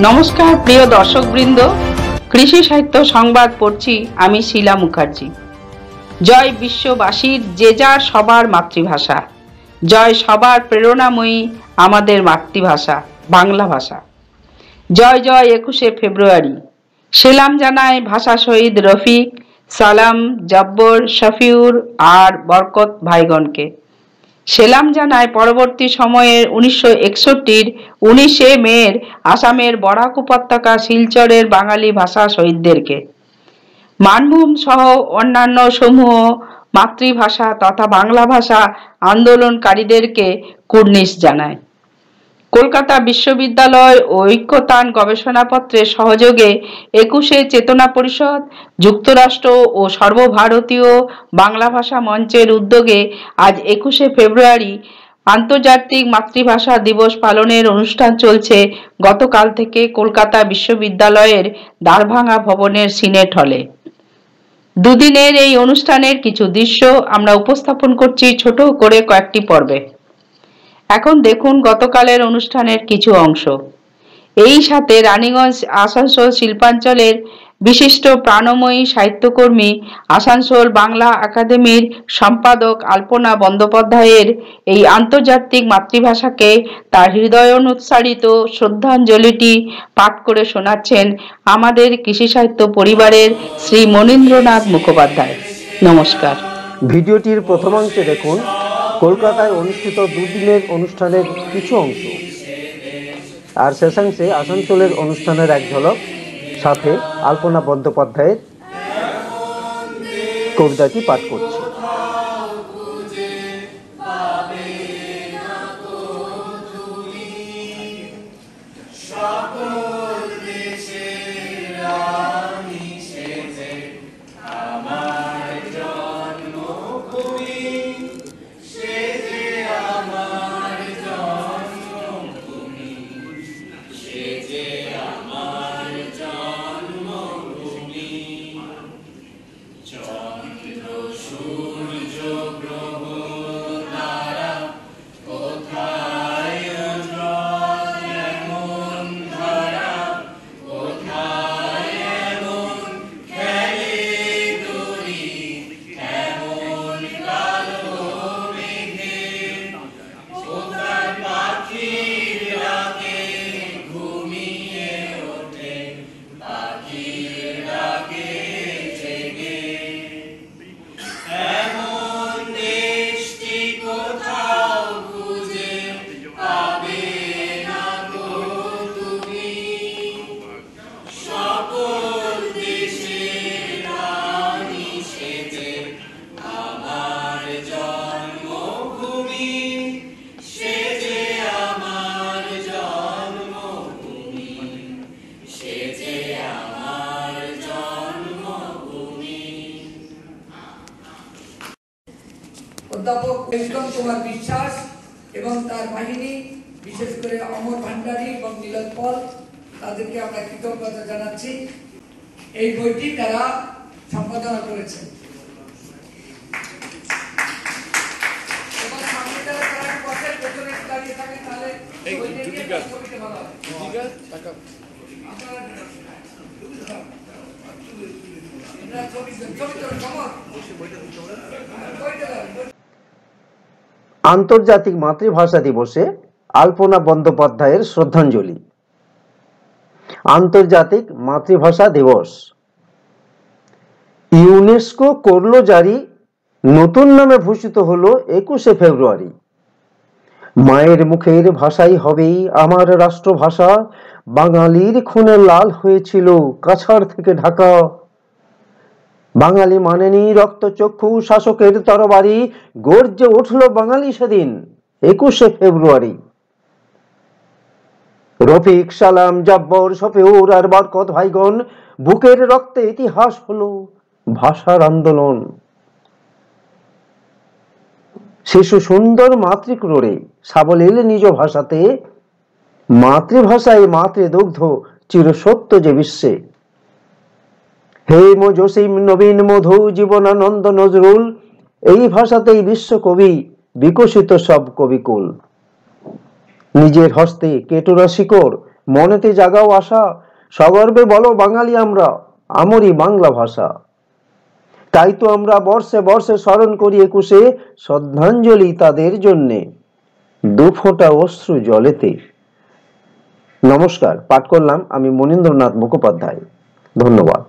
নমস্কার প্রিয় দর্শকবৃন্দ, কৃষি সাহিত্য সংবাদ পড়ছি আমি শিলা মুখার্জি। জয় বিশ্ববাসীর যে যার সবার মাতৃভাষা, জয় সবার প্রেরণাময়ী আমাদের মাতৃভাষা বাংলা ভাষা। জয় জয় 21শে ফেব্রুয়ারি। সেলাম জানায় ভাষা শহীদ রফিক, সালাম, জব্বর, শফিউর আর বরকত ভাইগণকে। সেলাম জানায় পরবর্তী সময়ের 1961-র 19শে মের আসামের বরাক উপত্যকা শিলচরের বাঙালি ভাষা শহীদদেরকে। মানভূম সহ অন্যান্য সমূহ মাতৃভাষা তথা বাংলা ভাষা আন্দোলনকারীদেরকে কুর্নিশ জানায়। কলকাতা বিশ্ববিদ্যালয় ও ঐক্যতান গবেষণাপত্রের সহযোগে 21শে চেতনা পরিষদ, যুক্তরাষ্ট্র ও সর্বভারতীয় বাংলা ভাষা মঞ্চের উদ্যোগে আজ 21শে ফেব্রুয়ারি আন্তর্জাতিক মাতৃভাষা দিবস পালনের অনুষ্ঠান চলছে গতকাল থেকে কলকাতা বিশ্ববিদ্যালয়ের দ্বারভাঙা ভবনের সিনেট হলে। দুদিনের এই অনুষ্ঠানের কিছু দৃশ্য আমরা উপস্থাপন করছি ছোট করে কয়েকটি পর্বে। এখন দেখুন গতকালের অনুষ্ঠানের কিছু অংশ। এই সাথে রানীগঞ্জ আসানসোল শিল্পাঞ্চলের বিশিষ্ট প্রাণময়ী সাহিত্যকর্মী, আসানসোল বাংলা একাডেমির সম্পাদক আলপনা বন্দ্যোপাধ্যায়ের এই আন্তর্জাতিক মাতৃভাষাকে তার হৃদয়োন্মোৎসারিত শ্রদ্ধাঞ্জলিটি পাঠ করে শোনাচ্ছেন আমাদের কৃষি সাহিত্য পরিবারের শ্রী মনীন্দ্রনাথ মুখোপাধ্যায়। নমস্কার। ভিডিওটির প্রথমাংশে দেখুন কলকাতায় অনুষ্ঠিত দুদিনের অনুষ্ঠানের কিছু অংশ, আর শেষাংশে আসানসোলের অনুষ্ঠানের এক ঝলক, সাথে আলপনা বন্দ্যোপাধ্যায়ের কবিতাটি পাঠ করছি। অধ্যাপক ওয়েলকাম কুমার বিশ্বাস এবং তার বাহিনী, বিশেষ করে অমর ভান্ডারী এবং মিলন পল, তাদেরকে আমরা কৃতজ্ঞতা জানাচ্ছি। এই বইটি তারা সম্পাদনা করেছেন। আন্তর্জাতিক মাতৃভাষা দিবসে আলপনা বন্দ্যোপাধ্যায়ের শ্রদ্ধাঞ্জলি। আন্তর্জাতিক মাতৃভাষা দিবস ইউনেস্কো করল জারি, নতুন নামে ভূষিত হলো 21শে ফেব্রুয়ারি। মায়ের মুখের ভাষাই হবেই আমার রাষ্ট্রভাষা, বাঙালির খুনে লাল হয়েছিল কাছাড় থেকে ঢাকা। বাঙালি মানেনি রক্তচক্ষু শাসকের তরবারি, গর্জে উঠল বাঙালি সেদিন 21শে ফেব্রুয়ারি। রফিক, সালাম, জব্বর, শফিউর আর বরকত ভাইগণ, বুকের রক্তে ইতিহাস হলো ভাষার আন্দোলন। শিশু সুন্দর মাতৃক্রোড়ে সাবলীল নিজ ভাষাতে, মাতৃভাষায় মাতৃদুগ্ধ চিরসত্য যে বিশ্বে। হেম, জসিম, নবীন, মধু, জীবনানন্দ, নজরুল, এই ভাষাতেই বিশ্বকবি বিকশিত সব কবিকুল। নিজের হস্তে কেটুরা শিকড় মনেতে জাগাও আশা, সগর্বে বলো বাঙালি আমরা, আমরি বাংলা ভাষা। তাই তো আমরা বর্ষে বর্ষে স্মরণ করি 21-এ শ্রদ্ধাঞ্জলি তাদের জন্যে, দুফোঁটা অশ্রু জলেতে। নমস্কার, পাঠ করলাম আমি মনীন্দ্রনাথ মুখোপাধ্যায়। ধন্যবাদ।